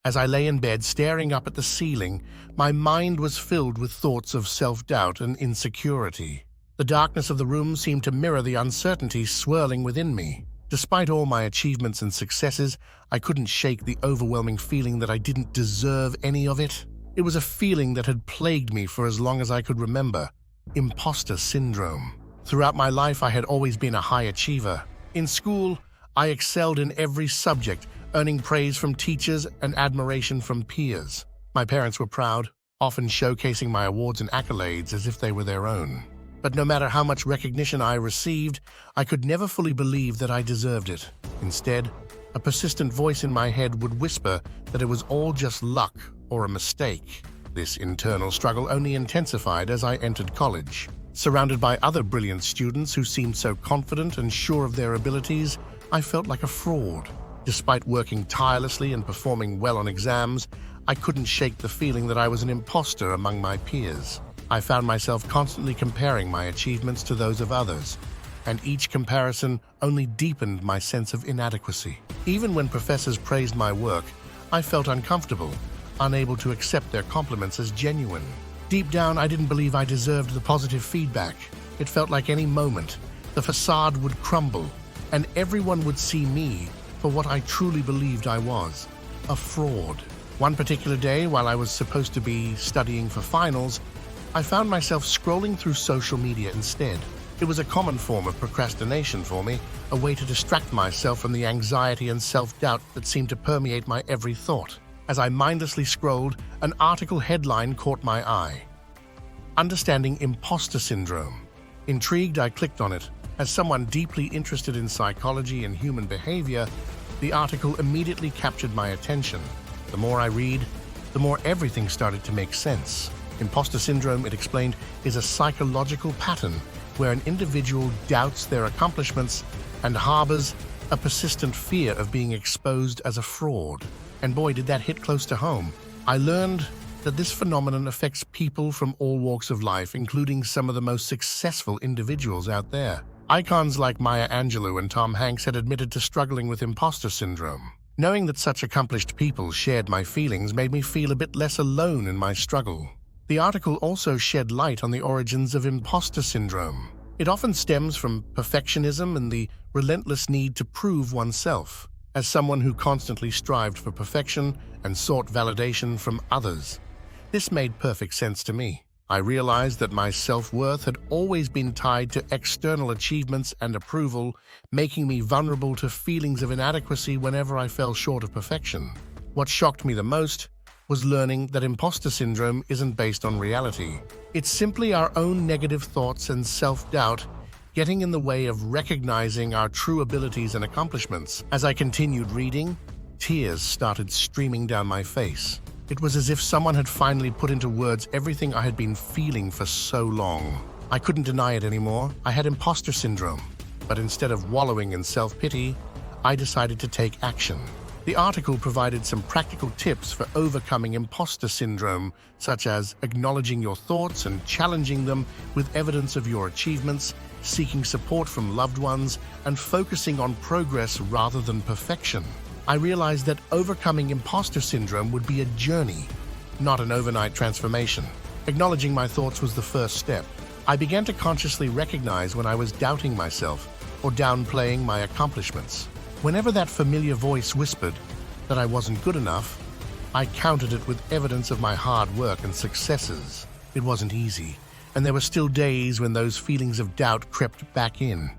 As I lay in bed staring up at the ceiling, my mind was filled with thoughts of self-doubt and insecurity. The darkness of the room seemed to mirror the uncertainty swirling within me. Despite all my achievements and successes, I couldn't shake the overwhelming feeling that I didn't deserve any of it. It was a feeling that had plagued me for as long as I could remember. Imposter syndrome. Throughout my life, I had always been a high achiever. In school, I excelled in every subject, earning praise from teachers and admiration from peers. My parents were proud, often showcasing my awards and accolades as if they were their own. But no matter how much recognition I received, I could never fully believe that I deserved it. Instead, a persistent voice in my head would whisper that it was all just luck or a mistake. This internal struggle only intensified as I entered college. Surrounded by other brilliant students who seemed so confident and sure of their abilities, I felt like a fraud. Despite working tirelessly and performing well on exams, I couldn't shake the feeling that I was an imposter among my peers. I found myself constantly comparing my achievements to those of others, and each comparison only deepened my sense of inadequacy. Even when professors praised my work, I felt uncomfortable, unable to accept their compliments as genuine. Deep down, I didn't believe I deserved the positive feedback. It felt like any moment, the facade would crumble, and everyone would see me for what I truly believed I was, a fraud. One particular day, while I was supposed to be studying for finals, I found myself scrolling through social media instead. It was a common form of procrastination for me, a way to distract myself from the anxiety and self-doubt that seemed to permeate my every thought. As I mindlessly scrolled, an article headline caught my eye. Understanding Imposter Syndrome. Intrigued, I clicked on it. As someone deeply interested in psychology and human behavior, the article immediately captured my attention. The more I read, the more everything started to make sense. Imposter syndrome, it explained, is a psychological pattern where an individual doubts their accomplishments and harbors a persistent fear of being exposed as a fraud. And boy, did that hit close to home. I learned that this phenomenon affects people from all walks of life, including some of the most successful individuals out there. Icons like Maya Angelou and Tom Hanks had admitted to struggling with imposter syndrome. Knowing that such accomplished people shared my feelings made me feel a bit less alone in my struggle. The article also shed light on the origins of imposter syndrome. It often stems from perfectionism and the relentless need to prove oneself. As someone who constantly strived for perfection and sought validation from others, this made perfect sense to me. I realized that my self-worth had always been tied to external achievements and approval, making me vulnerable to feelings of inadequacy whenever I fell short of perfection. What shocked me the most was learning that imposter syndrome isn't based on reality. It's simply our own negative thoughts and self-doubt getting in the way of recognizing our true abilities and accomplishments. As I continued reading, tears started streaming down my face. It was as if someone had finally put into words everything I had been feeling for so long. I couldn't deny it anymore. I had imposter syndrome. But instead of wallowing in self-pity, I decided to take action. The article provided some practical tips for overcoming imposter syndrome, such as acknowledging your thoughts and challenging them with evidence of your achievements, seeking support from loved ones, and focusing on progress rather than perfection. I realized that overcoming imposter syndrome would be a journey, not an overnight transformation. Acknowledging my thoughts was the first step. I began to consciously recognize when I was doubting myself or downplaying my accomplishments. Whenever that familiar voice whispered that I wasn't good enough, I countered it with evidence of my hard work and successes. It wasn't easy, and there were still days when those feelings of doubt crept back in,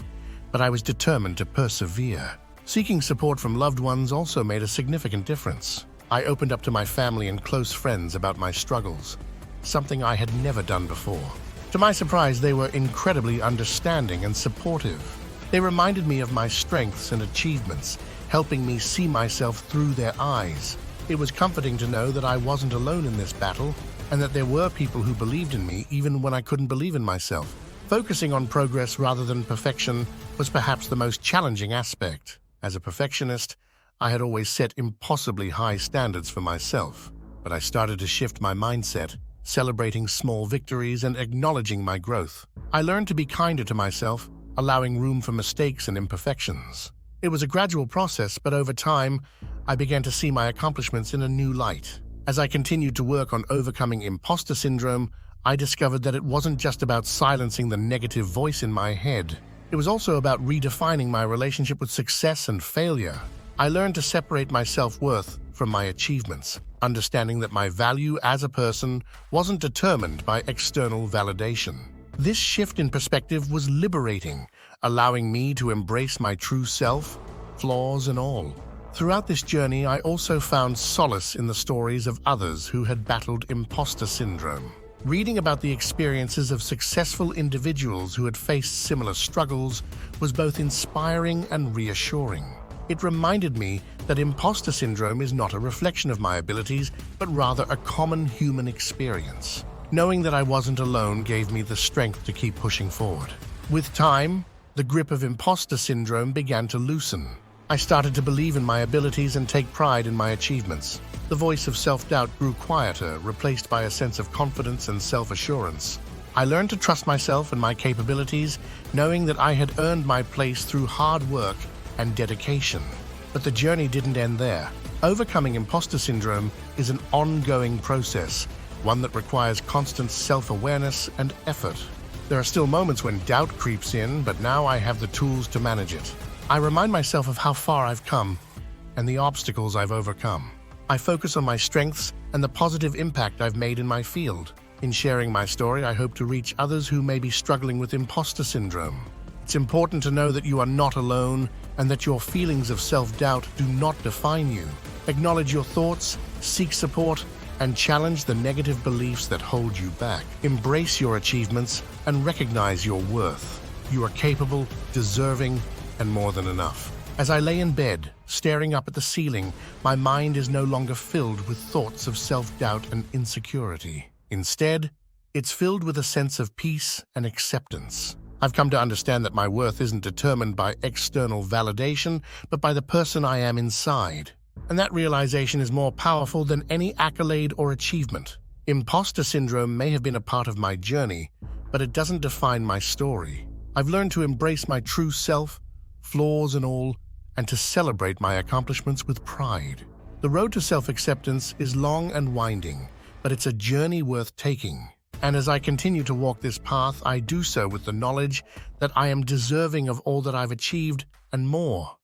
but I was determined to persevere. Seeking support from loved ones also made a significant difference. I opened up to my family and close friends about my struggles, something I had never done before. To my surprise, they were incredibly understanding and supportive. They reminded me of my strengths and achievements, helping me see myself through their eyes. It was comforting to know that I wasn't alone in this battle, and that there were people who believed in me even when I couldn't believe in myself. Focusing on progress rather than perfection was perhaps the most challenging aspect. As a perfectionist, I had always set impossibly high standards for myself, but I started to shift my mindset, celebrating small victories and acknowledging my growth. I learned to be kinder to myself, allowing room for mistakes and imperfections. It was a gradual process, but over time, I began to see my accomplishments in a new light. As I continued to work on overcoming imposter syndrome, I discovered that it wasn't just about silencing the negative voice in my head. It was also about redefining my relationship with success and failure. I learned to separate my self-worth from my achievements, understanding that my value as a person wasn't determined by external validation. This shift in perspective was liberating, allowing me to embrace my true self, flaws and all. Throughout this journey, I also found solace in the stories of others who had battled imposter syndrome. Reading about the experiences of successful individuals who had faced similar struggles was both inspiring and reassuring. It reminded me that imposter syndrome is not a reflection of my abilities, but rather a common human experience. Knowing that I wasn't alone gave me the strength to keep pushing forward. With time, the grip of imposter syndrome began to loosen. I started to believe in my abilities and take pride in my achievements. The voice of self-doubt grew quieter, replaced by a sense of confidence and self-assurance. I learned to trust myself and my capabilities, knowing that I had earned my place through hard work and dedication. But the journey didn't end there. Overcoming imposter syndrome is an ongoing process, one that requires constant self-awareness and effort. There are still moments when doubt creeps in, but now I have the tools to manage it. I remind myself of how far I've come and the obstacles I've overcome. I focus on my strengths and the positive impact I've made in my field. In sharing my story, I hope to reach others who may be struggling with imposter syndrome. It's important to know that you are not alone and that your feelings of self-doubt do not define you. Acknowledge your thoughts, seek support, and challenge the negative beliefs that hold you back. Embrace your achievements and recognize your worth. You are capable, deserving, and more than enough. As I lay in bed, staring up at the ceiling, my mind is no longer filled with thoughts of self-doubt and insecurity. Instead, it's filled with a sense of peace and acceptance. I've come to understand that my worth isn't determined by external validation, but by the person I am inside. And that realization is more powerful than any accolade or achievement. Imposter syndrome may have been a part of my journey, but it doesn't define my story. I've learned to embrace my true self, flaws and all, and to celebrate my accomplishments with pride. The road to self-acceptance is long and winding, but it's a journey worth taking. And as I continue to walk this path, I do so with the knowledge that I am deserving of all that I've achieved and more.